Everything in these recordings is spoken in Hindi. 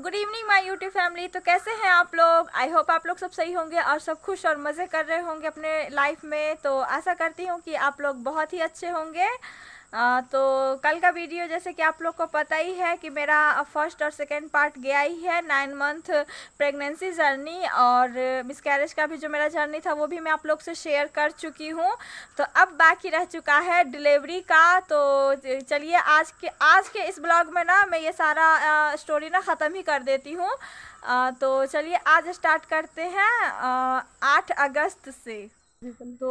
Good evening my YouTube family. तो कैसे हैं आप लोग? आई होप आप लोग सब सही होंगे और सब खुश और मज़े कर रहे होंगे अपने लाइफ में। तो आशा करती हूँ कि आप लोग बहुत ही अच्छे होंगे। तो कल का वीडियो जैसे कि आप लोग को पता ही है कि मेरा फर्स्ट और सेकंड पार्ट गया ही है 9 मंथ प्रेगनेंसी जर्नी, और मिसकैरेज का भी जो मेरा जर्नी था वो भी मैं आप लोग से शेयर कर चुकी हूँ। तो अब बाकी रह चुका है डिलीवरी का। तो चलिए आज के इस ब्लॉग में ना मैं ये सारा स्टोरी ना ख़त्म ही कर देती हूँ। तो चलिए आज स्टार्ट करते हैं 8 अगस्त से। तो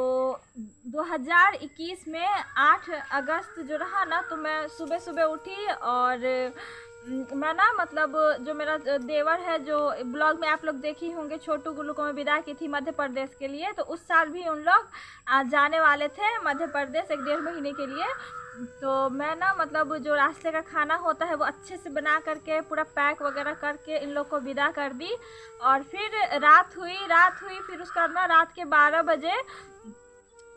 2021 में 8 अगस्त जो रहा ना, तो मैं सुबह सुबह उठी और मैं ना मतलब जो मेरा देवर है, जो ब्लॉग में आप लोग देखी होंगे, छोटू गुल्लू को मैं विदा की थी मध्य प्रदेश के लिए। तो उस साल भी उन लोग जाने वाले थे मध्य प्रदेश 1-1.5 महीने के लिए। तो मैं ना मतलब जो रास्ते का खाना होता है वो अच्छे से बना करके पूरा पैक वगैरह करके इन लोग को विदा कर दी। और फिर रात हुई फिर उसके बाद ना रात के 12 बजे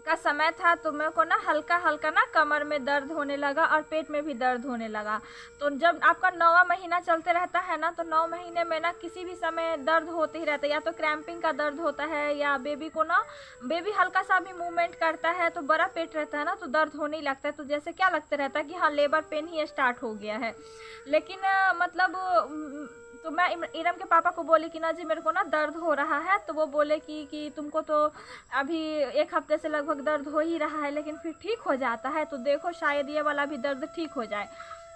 का समय था। तो मेरे को ना हल्का हल्का ना कमर में दर्द होने लगा और पेट में भी दर्द होने लगा। तो जब आपका 9वां महीना चलते रहता है ना, तो 9 महीने में ना किसी भी समय दर्द होते ही रहता है। या तो क्रैम्पिंग का दर्द होता है, या बेबी को ना बेबी हल्का सा भी मूवमेंट करता है तो बड़ा पेट रहता है ना, तो दर्द होने ही लगता है। तो जैसे क्या लगता रहता है कि हाँ लेबर पेन ही स्टार्ट हो गया है। लेकिन मतलब तो मैं इरम के पापा को बोली कि ना जी मेरे को ना दर्द हो रहा है। तो वो बोले कि तुमको तो अभी 1 हफ्ते से लगभग दर्द हो ही रहा है, लेकिन फिर ठीक हो जाता है, तो देखो शायद ये वाला भी दर्द ठीक हो जाए।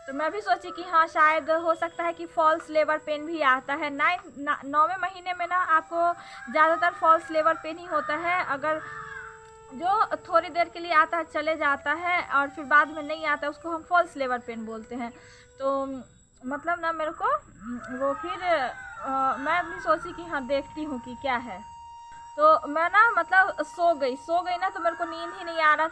तो मैं भी सोची कि हाँ शायद हो सकता है कि फॉल्स लेबर पेन भी आता है। 9वें महीने में ना आपको ज़्यादातर फॉल्स लेबर पेन ही होता है, अगर जो थोड़ी देर के लिए आता है चले जाता है और फिर बाद में नहीं आता, उसको हम फॉल्स लेबर पेन बोलते हैं। तो मतलब ना मेरे को वो फिर मैं भी सोची कि हाँ देखती हूँ कि क्या है। तो मैं ना मतलब सो गई ना, तो मेरे को नींद ही नहीं आ रहा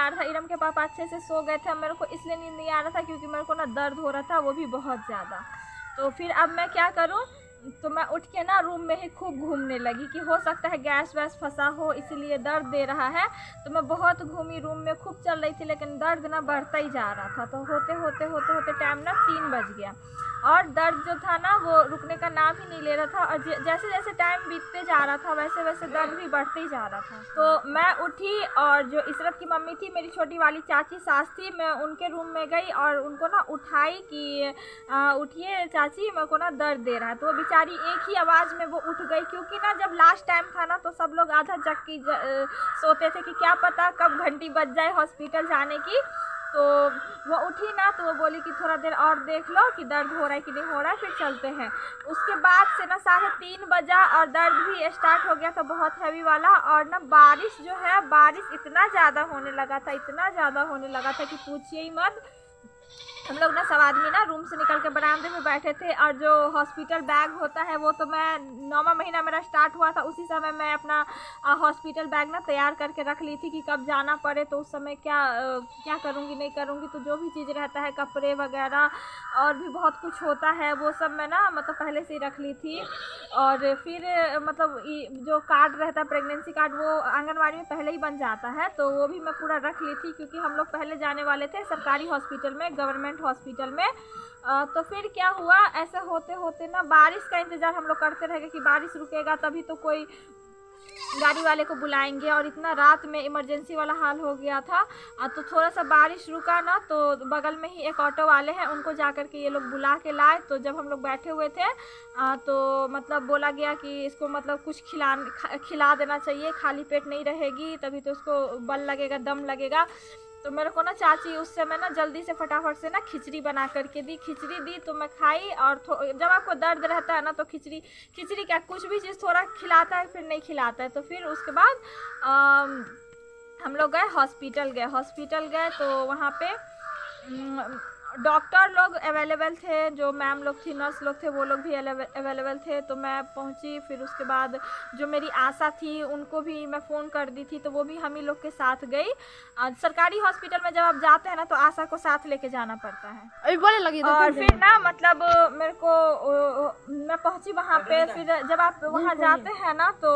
था। इरम के पापा अच्छे से सो गए थे, मेरे को इसलिए नींद नहीं आ रहा था क्योंकि मेरे को ना दर्द हो रहा था, वो भी बहुत ज़्यादा। तो फिर अब मैं क्या करूँ, तो मैं उठ के ना रूम में ही खूब घूमने लगी कि हो सकता है गैस वैस फंसा हो इसीलिए दर्द दे रहा है। तो मैं बहुत घूमी, रूम में खूब चल रही थी, लेकिन दर्द ना बढ़ता ही जा रहा था। तो होते टाइम ना 3 बज गया और दर्द जो था ना वो रुकने का नाम ही नहीं ले रहा था। और जैसे जैसे टाइम बीतते जा रहा था वैसे वैसे दर्द भी बढ़ते ही जा रहा था। तो मैं उठी और जो इशरत की मम्मी थी, मेरी छोटी वाली चाची सास थी, मैं उनके रूम में गई और उनको ना उठाई कि उठिए चाची मेरे को ना दर्द दे रहा है। तो वो बेचारी एक ही आवाज़ में वो उठ गई, क्योंकि ना जब लास्ट टाइम था ना तो सब लोग आधा जग की सोते थे कि क्या पता कब घंटी बज जाए हॉस्पिटल जाने की। तो वो उठी ना, तो वो बोली कि थोड़ा देर और देख लो कि दर्द हो रहा है कि नहीं हो रहा है, फिर चलते हैं। उसके बाद से ना 3:30 बजा और दर्द भी स्टार्ट हो गया था बहुत हैवी वाला। और ना बारिश जो है, बारिश इतना ज़्यादा होने लगा था कि पूछिए ही मत। हम लोग ना सब आदमी ना रूम से निकल के बरामदे में बैठे थे। और जो हॉस्पिटल बैग होता है वो तो मैं 9वां महीना मेरा स्टार्ट हुआ था उसी समय मैं अपना हॉस्पिटल बैग ना तैयार करके रख ली थी कि कब जाना पड़े तो उस समय क्या करूँगी नहीं करूँगी। तो जो भी चीज़ रहता है, कपड़े वगैरह और भी बहुत कुछ होता है, वो सब मैं ना मतलब पहले से ही रख ली थी। और फिर मतलब जो कार्ड रहता है प्रेगनेंसी कार्ड, वो आंगनवाड़ी में पहले ही बन जाता है, तो वो भी मैं पूरा रख ली थी क्योंकि हम लोग पहले जाने वाले थे सरकारी हॉस्पिटल में, गवर्नमेंट हॉस्पिटल में। तो फिर क्या हुआ, ऐसे होते होते ना बारिश का इंतज़ार हम लोग करते रह गए कि बारिश रुकेगा तभी तो कोई गाड़ी वाले को बुलाएंगे। और इतना रात में इमरजेंसी वाला हाल हो गया था। तो थोड़ा सा बारिश रुका ना, तो बगल में ही एक ऑटो वाले हैं, उनको जा कर के ये लोग बुला के लाए। तो जब हम लोग बैठे हुए थे तो मतलब बोला गया कि इसको मतलब कुछ खिला देना चाहिए, खाली पेट नहीं रहेगी तभी तो उसको बल लगेगा, दम लगेगा। तो मेरे को ना चाची उस समय ना जल्दी से फटाफट से ना खिचड़ी बना करके दी। खिचड़ी दी तो मैं खाई। और जब आपको दर्द रहता है ना तो खिचड़ी क्या कुछ भी चीज़ थोड़ा खिलाता है फिर नहीं खिलाता है। तो फिर उसके बाद हम लोग हॉस्पिटल गए तो वहाँ पे डॉक्टर लोग अवेलेबल थे, जो मैम लोग थी, नर्स लोग थे, वो लोग भी अवेलेबल थे। तो मैं पहुंची। फिर उसके बाद जो मेरी आशा थी उनको भी मैं फ़ोन कर दी थी, तो वो भी हम ही लोग के साथ गई। सरकारी हॉस्पिटल में जब आप जाते हैं ना तो आशा को साथ लेके जाना पड़ता है। अभी बोले लगी और फिर ना मतलब मेरे को मैं पहुंची वहाँ पे। फिर जब आप वहाँ जाते हैं ना तो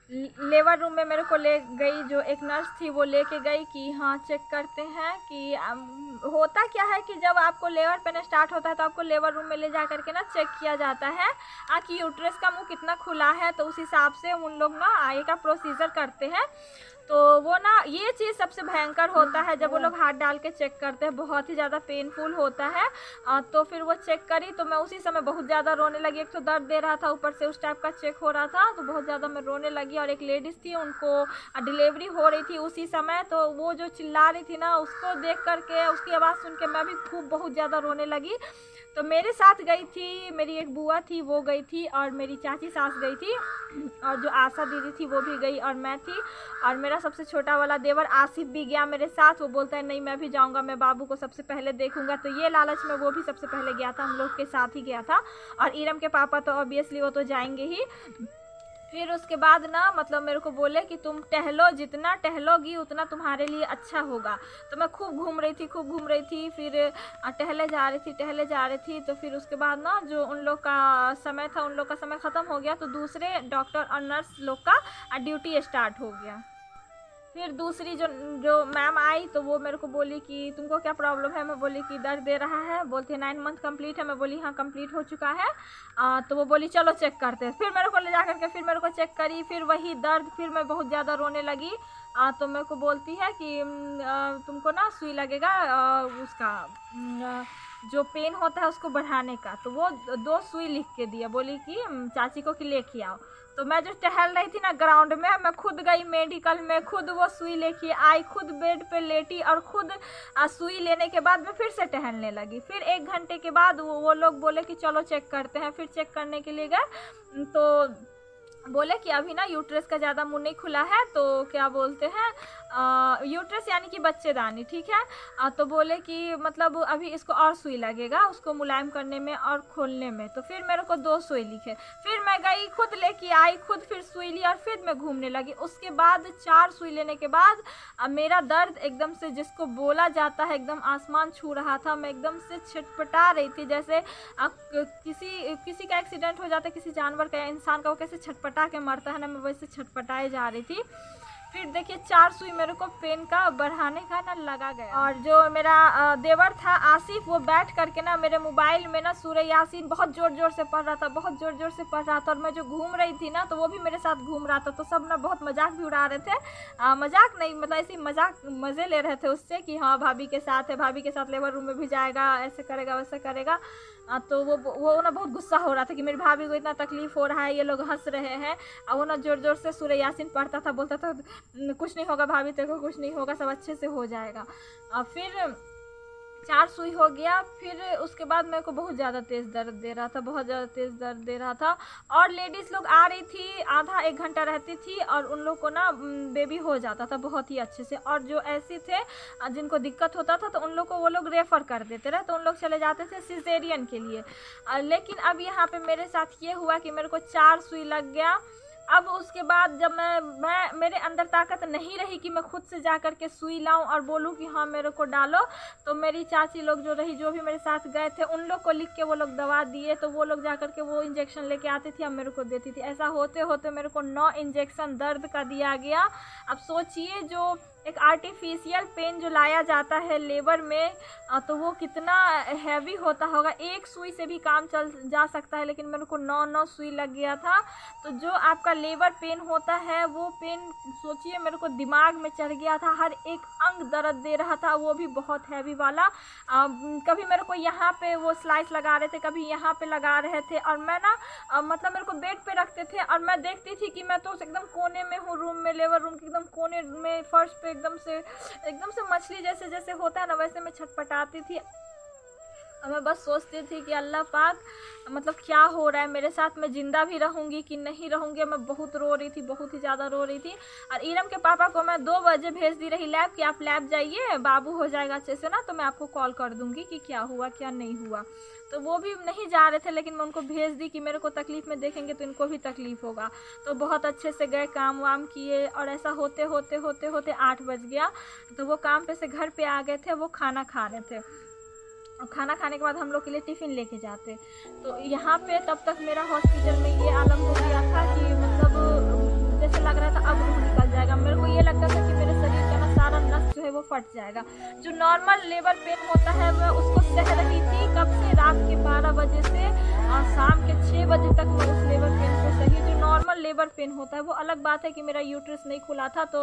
लेबर रूम में मेरे को ले गई, जो एक नर्स थी वो लेके गई कि हाँ चेक करते हैं कि होता क्या है कि जब आपको लेबर पेन स्टार्ट होता है तो आपको लेबर रूम में ले जा करके ना चेक किया जाता है कि यूट्रस का मुंह कितना खुला है, तो उस हिसाब से उन लोग ना आगे का प्रोसीजर करते हैं। तो वो ना ये चीज़ सबसे भयंकर होता है जब वो लोग हाथ डाल के चेक करते हैं, बहुत ही ज़्यादा पेनफुल होता है। तो फिर वो चेक करी तो मैं उसी समय बहुत ज़्यादा रोने लगी। एक तो दर्द दे रहा था, ऊपर से उस टाइप का चेक हो रहा था, तो बहुत ज़्यादा मैं रोने लगी। और एक लेडीज़ थी, उनको डिलीवरी हो रही थी उसी समय, तो वो जो चिल्ला रही थी ना, उसको देख करके, उसकी आवाज़ सुन के मैं भी खूब बहुत ज़्यादा रोने लगी। तो मेरे साथ गई थी, मेरी एक बुआ थी वो गई थी, और मेरी चाची सास गई थी, और जो आशा दीदी थी वो भी गई, और मैं थी, और मेरा सबसे छोटा वाला देवर आसिफ भी गया मेरे साथ। वो बोलता है नहीं मैं भी जाऊंगा, मैं बाबू को सबसे पहले देखूंगा। तो ये लालच में वो भी सबसे पहले गया था, हम लोग के साथ ही गया था। और इरम के पापा तो ऑब्वियसली वो तो जाएंगे ही। फिर उसके बाद ना मतलब मेरे को बोले कि तुम टहलो, जितना टहलोगी उतना तुम्हारे लिए अच्छा होगा। तो मैं खूब घूम रही थी, फिर टहले जा रही थी। तो फिर उसके बाद ना जो उन लोग का समय था, उन लोग का समय ख़त्म हो गया, तो दूसरे डॉक्टर और नर्स लोग का ड्यूटी स्टार्ट हो गया। फिर दूसरी जो मैम आई तो वो मेरे को बोली कि तुमको क्या प्रॉब्लम है। मैं बोली कि दर्द दे रहा है। बोलती है 9 मंथ कंप्लीट है। मैं बोली हाँ कंप्लीट हो चुका है। तो वो बोली चलो चेक करते हैं। फिर मेरे को ले जा करके फिर मेरे को चेक करी, फिर वही दर्द, फिर मैं बहुत ज़्यादा रोने लगी। तो मेरे को बोलती है कि तुमको ना सुई लगेगा उसका जो पेन होता है उसको बढ़ाने का। तो वो 2 सुई लिख के दिया, बोली कि चाची को कि लेके आओ। तो मैं जो टहल रही थी ना ग्राउंड में, मैं खुद गई मेडिकल में, खुद वो सुई लेके आई, खुद बेड पे लेटी, और खुद सुई लेने के बाद मैं फिर से टहलने लगी। फिर 1 घंटे के बाद वो लोग बोले कि चलो चेक करते हैं। फिर चेक करने के लिए गए तो बोले कि अभी ना यूट्रस का ज़्यादा मुंह नहीं खुला है, तो क्या बोलते हैं यूट्रस यानी कि बच्चेदानी, ठीक है। तो बोले कि मतलब अभी इसको और सुई लगेगा, उसको मुलायम करने में और खोलने में। तो फिर मेरे को 2 सुई लिखे। फिर मैं गई, खुद लेके आई, खुद फिर सुई ली, और फिर मैं घूमने लगी। उसके बाद 4 सुई लेने के बाद मेरा दर्द एकदम से, जिसको बोला जाता है, एकदम आसमान छू रहा था। मैं एकदम से छटपटा रही थी, जैसे किसी का एक्सीडेंट हो जाता है, किसी जानवर का या इंसान का, वो कैसे छटपटा के मरता है ना, मैं वैसे छटपटाए जा रही थी। फिर देखिए 4 सुई मेरे को पेन का बढ़ाने का ना लगा गया। और जो मेरा देवर था आसिफ, वो बैठ करके ना मेरे मोबाइल में ना सूरह यासीन बहुत ज़ोर ज़ोर से पढ़ रहा था, और मैं जो घूम रही थी ना तो वो भी मेरे साथ घूम रहा था। तो सब ना बहुत मजाक भी उड़ा रहे थे, मजाक नहीं मतलब ऐसे मज़े ले रहे थे उससे कि हाँ भाभी के साथ है, भाभी के साथ लेबर रूम में भी जाएगा, ऐसे करेगा वैसे करेगा। तो वो ना बहुत गुस्सा हो रहा था कि मेरी भाभी को इतना तकलीफ हो रहा है, ये लोग हंस रहे हैं। और वो ना ज़ोर ज़ोर से सूरह यासीन पढ़ता था, बोलता था कुछ नहीं होगा भाभी, तेरे को कुछ नहीं होगा, सब अच्छे से हो जाएगा। फिर 4 सुई हो गया। फिर उसके बाद मेरे को बहुत ज़्यादा तेज़ दर्द दे रहा था, और लेडीज़ लोग आ रही थी, आधा 1 घंटा रहती थी, और उन लोग को ना बेबी हो जाता था बहुत ही अच्छे से। और जो ऐसे थे जिनको दिक्कत होता था तो उन लोग को वो लोग रेफ़र कर देते रहे, तो उन लोग चले जाते थे सिजेरियन के लिए। लेकिन अब यहाँ पे मेरे साथ ये हुआ कि मेरे को 4 सुई लग गया। अब उसके बाद जब मैं मेरे अंदर ताकत नहीं रही कि मैं खुद से जा कर के सुई लाऊं और बोलूं कि हाँ मेरे को डालो, तो मेरी चाची लोग जो भी मेरे साथ गए थे, उन लोग को लिख के वो लोग दवा दिए। तो वो लोग जा कर के वो इंजेक्शन लेके आती थी, अब मेरे को देती थी। ऐसा होते होते मेरे को 9 इंजेक्शन दर्द का दिया गया। अब सोचिए जो एक आर्टिफिशियल पेन जो लाया जाता है लेबर में, तो वो कितना हैवी होता होगा। 1 सुई से भी काम चल जा सकता है, लेकिन मेरे को 9 सुई लग गया था। तो जो आपका लेबर पेन होता है वो पेन सोचिए मेरे को दिमाग में चढ़ गया था, हर एक अंग दर्द दे रहा था, वो भी बहुत हैवी वाला। कभी मेरे को यहाँ पे वो स्लाइस लगा रहे थे, कभी यहाँ पे लगा रहे थे, और मैं ना मतलब मेरे को बेड पे रखते थे, और मैं देखती थी कि मैं तो एकदम कोने में हूँ रूम में, लेबर रूम के एकदम कोने में, फर्श पे एकदम से मछली जैसे होता है ना, वैसे मैं छटपटाती थी। मैं बस सोचती थी कि अल्लाह पाक मतलब क्या हो रहा है मेरे साथ, मैं ज़िंदा भी रहूँगी कि नहीं रहूँगी। मैं बहुत रो रही थी, बहुत ही ज़्यादा रो रही थी। और इरम के पापा को मैं 2 बजे भेज दी रही लैब कि आप लैब जाइए, बाबू हो जाएगा अच्छे से ना, तो मैं आपको कॉल कर दूँगी कि क्या हुआ क्या नहीं हुआ। तो वो भी नहीं जा रहे थे, लेकिन मैं उनको भेज दी कि मेरे को तकलीफ़ में देखेंगे तो इनको भी तकलीफ़ होगा। तो बहुत अच्छे से गए, काम वाम किए, और ऐसा होते 8 बज गया। तो वो काम पे से घर पे आ गए थे, वो खाना खा रहे थे, और खाना खाने के बाद हम लोग के लिए टिफ़िन लेके जाते। तो यहाँ पे तब तक मेरा हॉस्पिटल में ये आलम हो गया था कि मतलब जैसे लग रहा फट जाएगा। जो नॉर्मल लेबर पेन होता है मैं उसको सह रही थी कब से, रात के 12 बजे से और शाम के 6 बजे तक मैं उस लेबर पेन को सही। जो नॉर्मल लेबर पेन होता है वो अलग बात है कि मेरा यूट्रस नहीं खुला था तो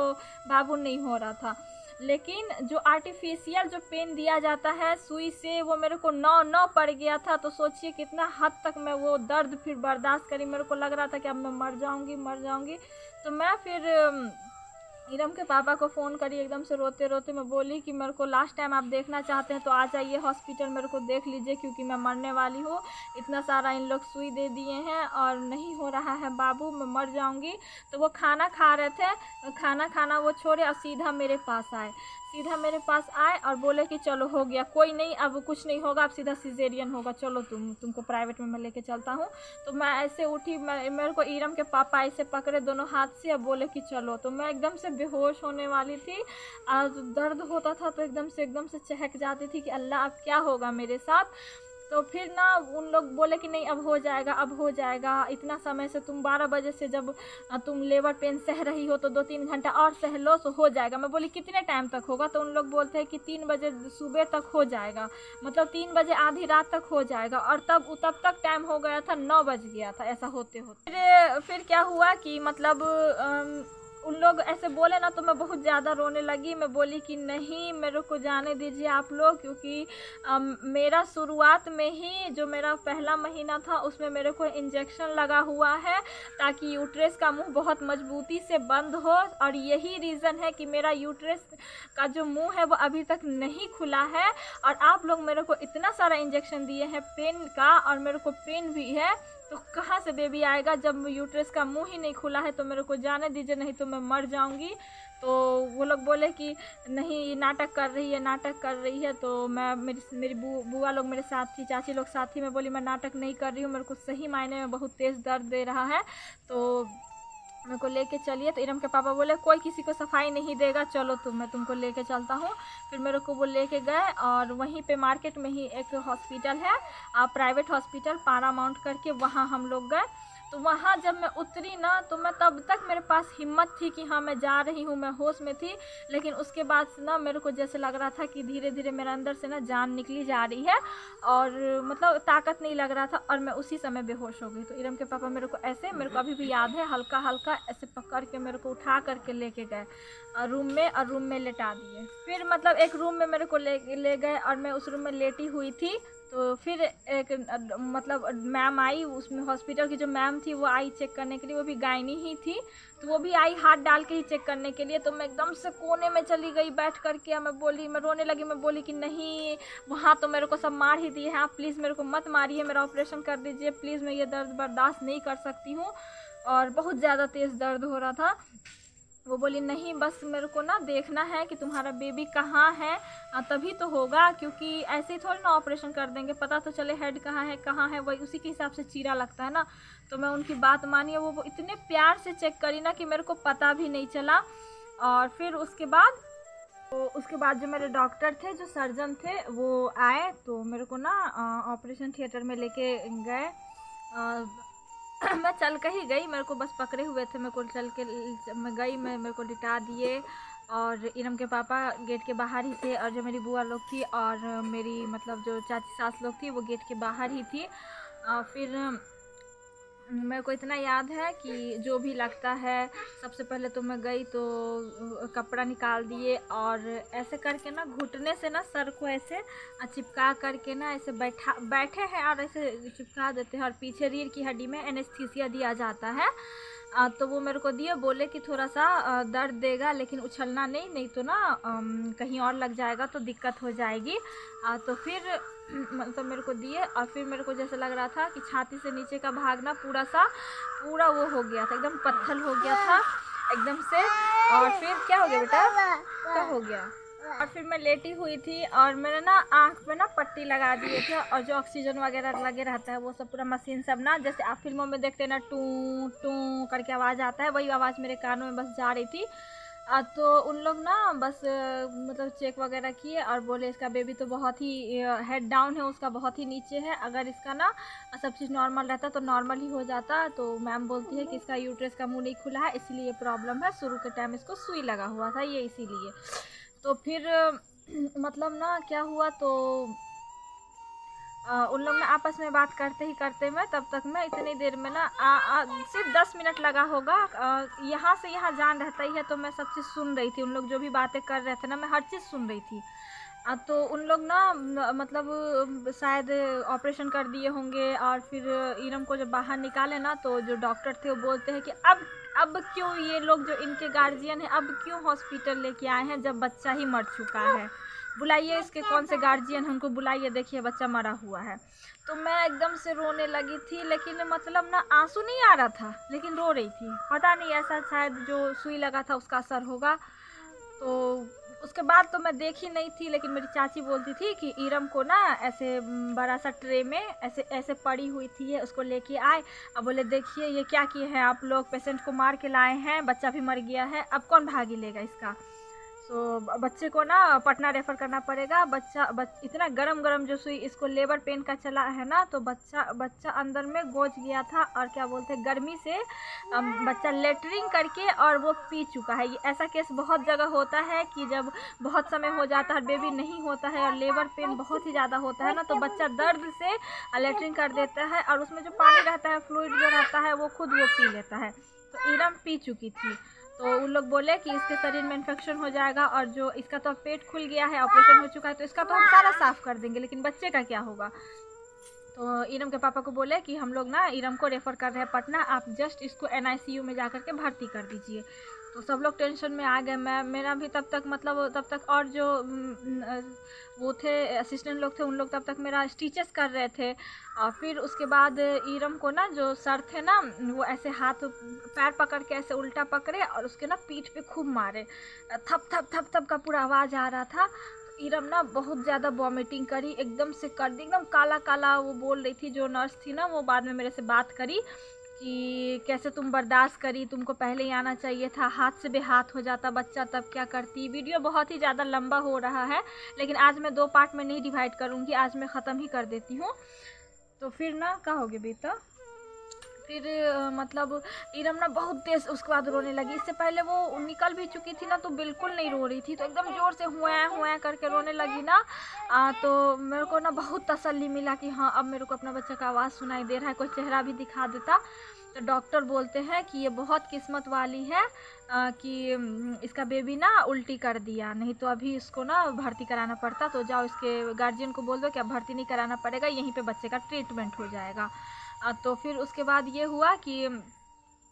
बाबू नहीं हो रहा था, लेकिन जो आर्टिफिशियल जो पेन दिया जाता है सुई से वो मेरे को 9 पड़ गया था। तो सोचिए कितना हद तक मैं वो दर्द फिर बर्दाश्त करी। मेरे को लग रहा था कि अब मैं मर जाऊंगी। तो मैं फिर इरम के पापा को फ़ोन करी, एकदम से रोते रोते मैं बोली कि मेरे को लास्ट टाइम आप देखना चाहते हैं तो आ जाइए हॉस्पिटल, मेरे को देख लीजिए क्योंकि मैं मरने वाली हूँ। इतना सारा इन लोग सुई दे दिए हैं और नहीं हो रहा है बाबू, मैं मर जाऊंगी। तो वो खाना खा रहे थे, खाना खाना वो छोड़े और सीधा मेरे पास आए और बोले कि चलो हो गया, कोई नहीं, अब कुछ नहीं होगा, अब सीधा सिजेरियन होगा, चलो तुमको प्राइवेट में मैं लेके चलता हूँ। तो मैं ऐसे उठी, मेरे को इरम के पापा ऐसे पकड़े दोनों हाथ से और बोले कि चलो। तो मैं एकदम से बेहोश होने वाली थी और दर्द होता था तो एकदम से चहक जाती थी कि अल्लाह अब क्या होगा मेरे साथ। तो फिर ना उन लोग बोले कि नहीं अब हो जाएगा, इतना समय से तुम 12 बजे से जब तुम लेबर पेन सह रही हो तो 2-3 घंटा और सह लो तो हो जाएगा। मैं बोली कितने टाइम तक होगा? तो उन लोग बोलते हैं कि 3 बजे सुबह तक हो जाएगा, मतलब 3 बजे आधी रात तक हो जाएगा। और तब तक टाइम हो गया था 9 बज गया था ऐसा होते होते। फिर क्या हुआ कि मतलब उन लोग ऐसे बोले ना तो मैं बहुत ज़्यादा रोने लगी। मैं बोली कि नहीं मेरे को जाने दीजिए आप लोग, क्योंकि मेरा शुरुआत में ही जो मेरा पहला महीना था उसमें मेरे को इंजेक्शन लगा हुआ है ताकि यूट्रस का मुंह बहुत मजबूती से बंद हो। और यही रीज़न है कि मेरा यूट्रस का जो मुंह है वो अभी तक नहीं खुला है। और आप लोग मेरे को इतना सारा इंजेक्शन दिए हैं पेन का और मेरे को पेन भी है, तो कहाँ से बेबी आएगा जब मेट्रिक्स का मुंह ही नहीं खुला है? तो मेरे को जाने दीजिए नहीं तो मैं मर जाऊंगी। तो वो लोग बोले कि नहीं ये नाटक कर रही है। तो मैं मेरी बुआ लोग मेरे साथ थी, चाची लोग साथ थी। मैं बोली मैं नाटक नहीं कर रही हूँ, मेरे को सही मायने में बहुत तेज़ दर्द दे रहा है, तो मेरे को लेके चलिए। तो इरम के पापा बोले कोई किसी को सफाई नहीं देगा, चलो मैं तुमको लेके चलता हूँ। फिर मेरे को वो लेके गए और वहीं पे मार्केट में ही एक हॉस्पिटल है, प्राइवेट हॉस्पिटल पारामाउंट करके, वहाँ हम लोग गए। तो वहाँ जब मैं उतरी ना तो मैं तब तक मेरे पास हिम्मत थी कि हाँ मैं जा रही हूँ, मैं होश में थी। लेकिन उसके बाद से ना मेरे को जैसे लग रहा था कि धीरे धीरे मेरे अंदर से ना जान निकली जा रही है और मतलब ताकत नहीं लग रहा था और मैं उसी समय बेहोश हो गई। तो इरम के पापा मेरे को ऐसे, मेरे को अभी भी याद है, हल्का हल्का ऐसे पकड़ के मेरे को उठा करके लेके गए रूम में और रूम में लेटा दिए। फिर मतलब एक रूम में मेरे को ले गए और मैं उस रूम में लेटी हुई थी। तो फिर एक मतलब मैम आई, उसमें हॉस्पिटल की जो मैम थी वो आई चेक करने के लिए, वो भी गायनी ही थी। तो वो भी आई हाथ डाल के ही चेक करने के लिए। तो मैं एकदम से कोने में चली गई बैठ करके। मैं रोने लगी। मैं बोली कि नहीं, वहाँ तो मेरे को सब मार ही दिए हैं, आप प्लीज़ मेरे को मत मारिए, मेरा ऑपरेशन कर दीजिए प्लीज़, मैं ये दर्द बर्दाश्त नहीं कर सकती हूँ। और बहुत ज़्यादा तेज़ दर्द हो रहा था। वो बोली नहीं बस मेरे को ना देखना है कि तुम्हारा बेबी कहाँ है, तभी तो होगा, क्योंकि ऐसे ही थोड़ी ना ऑपरेशन कर देंगे, पता तो चले हेड कहाँ है वही उसी के हिसाब से चीरा लगता है ना। तो मैं उनकी बात मानी, वो इतने प्यार से चेक करी ना कि मेरे को पता भी नहीं चला। और फिर उसके बाद जो मेरे डॉक्टर थे, जो सर्जन थे, वो आए तो मेरे को ना ऑपरेशन थिएटर में लेके गए। मैं चल के ही गई, मेरे को बस पकड़े हुए थे, मेरे को चल के मैं गई, मेरे को लिटा दिए। और इरम के पापा गेट के बाहर ही थे और जो मेरी बुआ लोग थी और मेरी मतलब जो चाची सास लोग थी वो गेट के बाहर ही थी। फिर मेरे को इतना याद है कि जो भी लगता है, सबसे पहले तो मैं गई तो कपड़ा निकाल दिए और ऐसे करके ना घुटने से ना सर को ऐसे चिपका करके ना ऐसे बैठे हैं और ऐसे चिपका देते हैं और पीछे रीढ़ की हड्डी में एनेस्थीसिया दिया जाता है। तो वो मेरे को दिए, बोले कि थोड़ा सा दर्द देगा लेकिन उछलना नहीं तो ना कहीं और लग जाएगा तो दिक्कत हो जाएगी। तो फिर मतलब मेरे को दिए और फिर मेरे को जैसे लग रहा था कि छाती से नीचे का भाग ना पूरा वो हो गया था, एकदम पत्थर हो गया था एकदम से। और फिर क्या हो गया बेटा, क्या हो गया? और फिर मैं लेटी हुई थी और मैंने ना आँख में ना पट्टी लगा दिए थे और जो ऑक्सीजन वगैरह लगे रहता है वो सब पूरा मशीन सब ना, जैसे आप फिल्मों में देखते हैं ना टू टू करके आवाज़ आता है, वही आवाज़ मेरे कानों में बस जा रही थी। तो उन लोग ना बस मतलब चेक वगैरह किए और बोले इसका बेबी तो बहुत ही हेड डाउन है, उसका बहुत ही नीचे है, अगर इसका ना सब चीज़ नॉर्मल रहता तो नॉर्मल ही हो जाता। तो मैम बोलती है कि इसका यूट्रस का मुंह नहीं खुला है इसलिए प्रॉब्लम है, शुरू के टाइम इसको सुई लगा हुआ था ये इसीलिए। तो फिर मतलब ना क्या हुआ, तो उन लोग ना आपस में बात करते ही करते में तब तक मैं इतनी देर में ना सिर्फ 10 मिनट लगा होगा, यहाँ से यहाँ जान रहता ही है, तो मैं सब चीज़ सुन रही थी। उन लोग जो भी बातें कर रहे थे ना, मैं हर चीज़ सुन रही थी। तो उन लोग ना मतलब शायद ऑपरेशन कर दिए होंगे, और फिर इरम को जब बाहर निकाले ना, तो जो डॉक्टर थे वो बोलते हैं कि अब क्यों ये लोग जो इनके गार्जियन हैं अब क्यों हॉस्पिटल लेके आए हैं जब बच्चा ही मर चुका है। बुलाइए इसके कौन से गार्जियन हैं, उनको बुलाइए, देखिए बच्चा मरा हुआ है। तो मैं एकदम से रोने लगी थी, लेकिन मतलब ना आंसू नहीं आ रहा था, लेकिन रो रही थी। पता नहीं, ऐसा शायद जो सुई लगा था उसका असर होगा। तो उसके बाद तो मैं देखी नहीं थी, लेकिन मेरी चाची बोलती थी कि इरम को ना ऐसे बड़ा सा ट्रे में ऐसे ऐसे पड़ी हुई थी, उसको लेके आए। अब बोले देखिए ये क्या किए हैं आप लोग, पेशेंट को मार के लाए हैं, बच्चा भी मर गया है, अब कौन भागी लेगा इसका। बच्चे को ना पटना रेफ़र करना पड़ेगा। इतना गरम गरम जो सुई इसको लेबर पेन का चला है ना, तो बच्चा अंदर में गोच गया था, और क्या बोलते हैं गर्मी से बच्चा लेटरिंग करके और वो पी चुका है। ये ऐसा केस बहुत जगह होता है कि जब बहुत समय हो जाता है, बेबी नहीं होता है और लेबर पेन बहुत ही ज़्यादा होता है ना, तो बच्चा दर्द से लेटरिंग कर देता है, और उसमें जो पानी रहता है, फ्लूइड जो रहता है, वो खुद वो पी लेता है। तो इरम पी चुकी थी। तो उन लोग बोले कि इसके शरीर में इन्फेक्शन हो जाएगा, और जो इसका तो पेट खुल गया है, ऑपरेशन हो चुका है, तो इसका तो हम सारा साफ़ कर देंगे, लेकिन बच्चे का क्या होगा। तो इरम के पापा को बोले कि हम लोग ना इरम को रेफ़र कर रहे हैं पटना, आप जस्ट इसको NICU में जा कर के भर्ती कर दीजिए। तो सब लोग टेंशन में आ गए। मेरा भी तब तक और जो वो थे असिस्टेंट लोग थे, उन लोग तब तक मेरा स्टिचेस कर रहे थे। और फिर उसके बाद इरम को ना जो सर थे ना, वो ऐसे हाथ पैर पकड़ के ऐसे उल्टा पकड़े और उसके ना पीठ पे खूब मारे, थप थप थप थप का पूरा आवाज़ आ रहा था। इरम ना बहुत ज़्यादा वॉमिटिंग करी, एकदम से कर दी, एकदम काला काला वो बोल रही थी। जो नर्स थी ना, वो बाद में मेरे से बात करी कि कैसे तुम बर्दाश्त करी, तुमको पहले ही आना चाहिए था, हाथ से बेहाथ हो जाता बच्चा तब क्या करती। वीडियो बहुत ही ज़्यादा लंबा हो रहा है, लेकिन आज मैं 2 पार्ट में नहीं डिवाइड करूँगी, आज मैं ख़त्म ही कर देती हूँ। तो फिर ना क्या हो गया बेटा, फिर मतलब इरम ना बहुत तेज उसके बाद रोने लगी। इससे पहले वो निकल भी चुकी थी ना, तो बिल्कुल नहीं रो रही थी, तो एकदम ज़ोर से हुआ करके रोने लगी ना। तो मेरे को ना बहुत तसल्ली मिला कि हाँ अब मेरे को अपना बच्चा का आवाज़ सुनाई दे रहा है, कोई चेहरा भी दिखा देता। तो डॉक्टर बोलते हैं कि ये बहुत किस्मत वाली है कि इसका बेबी ना उल्टी कर दिया, नहीं तो अभी इसको ना भर्ती कराना पड़ता। तो जाओ इसके गार्जियन को बोल दो कि अब भर्ती नहीं कराना पड़ेगा, यहीं पे बच्चे का ट्रीटमेंट हो जाएगा। तो फिर उसके बाद ये हुआ कि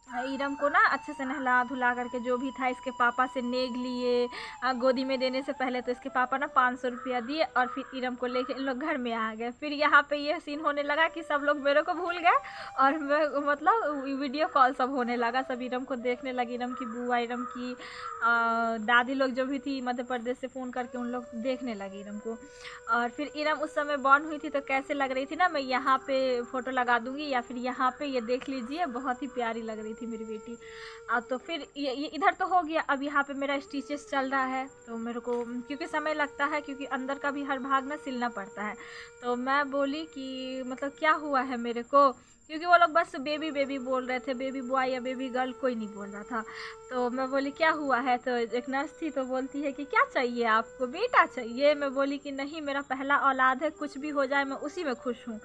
इरम को ना अच्छे से नहला धुला करके, जो भी था इसके पापा से नेग लिए। गोदी में देने से पहले तो इसके पापा ना 500 रुपया दिए, और फिर इरम को लेके इन लोग घर में आ गए। फिर यहाँ पे ये सीन होने लगा कि सब लोग मेरे को भूल गए, और मैं मतलब वीडियो कॉल सब होने लगा, सब इरम को देखने लगी। इरम की बुआ, इरम की दादी लोग जो भी थी मध्य प्रदेश से फ़ोन करके उन लोग देखने लगे इरम को। और फिर इरम उस समय बॉर्न हुई थी, तो कैसे लग रही थी ना, मैं यहाँ पे फ़ोटो लगा दूँगी या फिर यहाँ पे ये देख लीजिए, बहुत ही प्यारी लग रही थी मेरी बेटी। तो फिर ये इधर तो हो गया, अब यहाँ पे मेरा स्टिचेस चल रहा है। तो मेरे को क्योंकि समय लगता है, क्योंकि अंदर का भी हर भाग ना सिलना पड़ता है। तो मैं बोली कि मतलब क्या हुआ है मेरे को, क्योंकि वो लोग बस बेबी बेबी बोल रहे थे, बेबी बॉय या बेबी गर्ल कोई नहीं बोल रहा था। तो मैं बोली क्या हुआ है, तो एक नर्स थी, तो बोलती है कि क्या चाहिए आपको, बेटा चाहिए। मैं बोली कि नहीं, मेरा पहला औलाद है, कुछ भी हो जाए मैं उसी में खुश हूँ,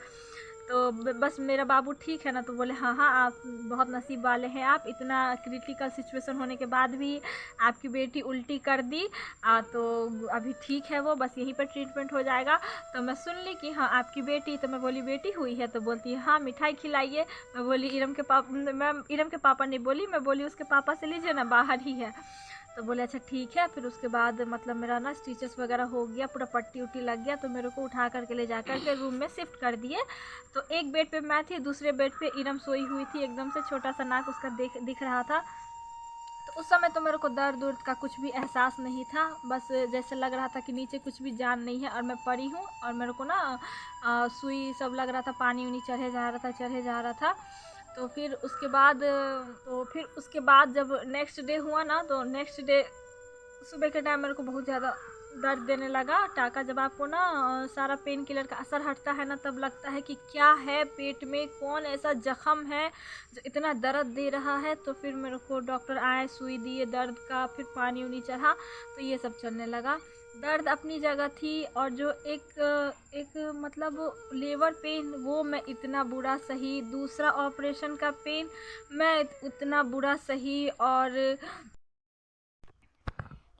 तो बस मेरा बाबू ठीक है ना। तो बोले हाँ हाँ, आप बहुत नसीब वाले हैं, आप इतना क्रिटिकल सिचुएशन होने के बाद भी आपकी बेटी उल्टी कर दी। तो अभी ठीक है वो, बस यहीं पर ट्रीटमेंट हो जाएगा। तो मैं सुन ली कि हाँ आपकी बेटी, तो मैं बोली बेटी हुई है, तो बोलती है हाँ मिठाई खिलाइए। मैं बोली इरम के पापा, मैं इरम के पापा नहीं बोली, मैं बोली उसके पापा से लीजिए ना, बाहर ही है। तो बोले अच्छा ठीक है। फिर उसके बाद मतलब मेरा ना स्टिचेस वगैरह हो गया, पूरा पट्टी उट्टी लग गया, तो मेरे को उठा करके ले जा करके रूम में शिफ्ट कर दिए। तो एक बेड पे मैं थी, दूसरे बेड पे इरम सोई हुई थी, एकदम से छोटा सा नाक उसका दिख रहा था। तो उस समय तो मेरे को दर्द उर्द का कुछ भी एहसास नहीं था, बस जैसे लग रहा था कि नीचे कुछ भी जान नहीं है और मैं पड़ी हूँ, और मेरे को ना सुई सब लग रहा था, पानी उनी चढ़े जा रहा था। तो फिर उसके बाद जब नेक्स्ट डे हुआ ना, तो नेक्स्ट डे सुबह के टाइम मेरे को बहुत ज़्यादा दर्द देने लगा टाका। जब आपको ना सारा पेन किलर का असर हटता है ना, तब लगता है कि क्या है पेट में, कौन ऐसा जख्म है जो इतना दर्द दे रहा है। तो फिर मेरे को डॉक्टर आए, सुई दिए दर्द का, फिर पानी उनी चढ़ा, तो ये सब चलने लगा। दर्द अपनी जगह थी, और जो एक मतलब लेबर पेन वो मैं इतना बुरा सही, दूसरा ऑपरेशन का पेन मैं उतना बुरा सही। और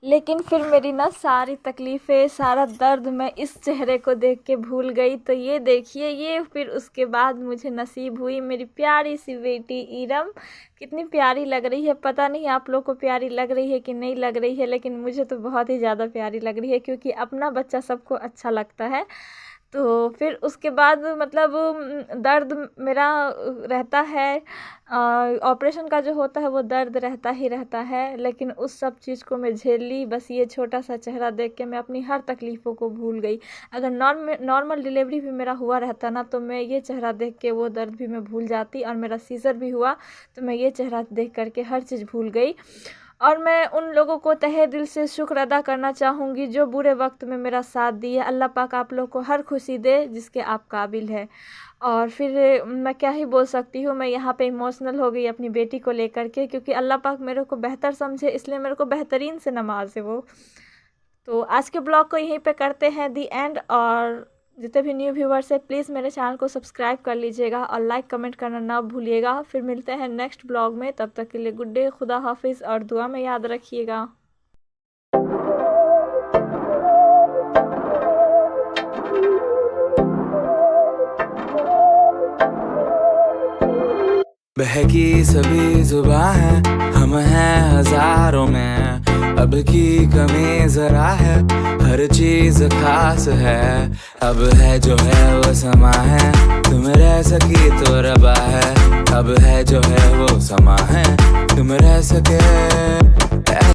लेकिन फिर मेरी ना सारी तकलीफ़ें, सारा दर्द मैं इस चेहरे को देख के भूल गई। तो ये देखिए, ये फिर उसके बाद मुझे नसीब हुई मेरी प्यारी सी बेटी इरम। कितनी प्यारी लग रही है, पता नहीं आप लोग को प्यारी लग रही है कि नहीं लग रही है, लेकिन मुझे तो बहुत ही ज़्यादा प्यारी लग रही है, क्योंकि अपना बच्चा सबको अच्छा लगता है। तो फिर उसके बाद मतलब दर्द मेरा रहता है, ऑपरेशन का जो होता है वो दर्द रहता ही रहता है, लेकिन उस सब चीज़ को मैं झेल ली। बस ये छोटा सा चेहरा देख के मैं अपनी हर तकलीफ़ों को भूल गई। अगर नॉर्मल डिलीवरी भी मेरा हुआ रहता ना, तो मैं ये चेहरा देख के वो दर्द भी मैं भूल जाती, और मेरा सीज़र भी हुआ तो मैं ये चेहरा देख करके हर चीज़ भूल गई। और मैं उन लोगों को तहे दिल से शुक्र अदा करना चाहूँगी जो बुरे वक्त में मेरा साथ दिए। अल्लाह पाक आप लोग को हर खुशी दे जिसके आप काबिल है। और फिर मैं क्या ही बोल सकती हूँ, मैं यहाँ पे इमोशनल हो गई अपनी बेटी को लेकर के, क्योंकि अल्लाह पाक मेरे को बेहतर समझे, इसलिए मेरे को बेहतरीन से नवाजे वो। तो आज के ब्लॉग को यहीं पे करते हैं दी एंड। और जितने भी न्यू व्यूवर्स है, प्लीज़ मेरे चैनल को सब्सक्राइब कर लीजिएगा और लाइक कमेंट करना ना भूलिएगा। फिर मिलते हैं नेक्स्ट ब्लॉग में, तब तक के लिए गुड डे, खुदा हाफिज़, और दुआ में याद रखिएगा। बहकी सभी जुबां हैं, हम हैं हजारों में, अब की कमी जरा है, हर चीज खास है। अब है जो है वो समा है, तुम रह सकी तो रबा है। अब है जो है वो समा है, तुम रह सके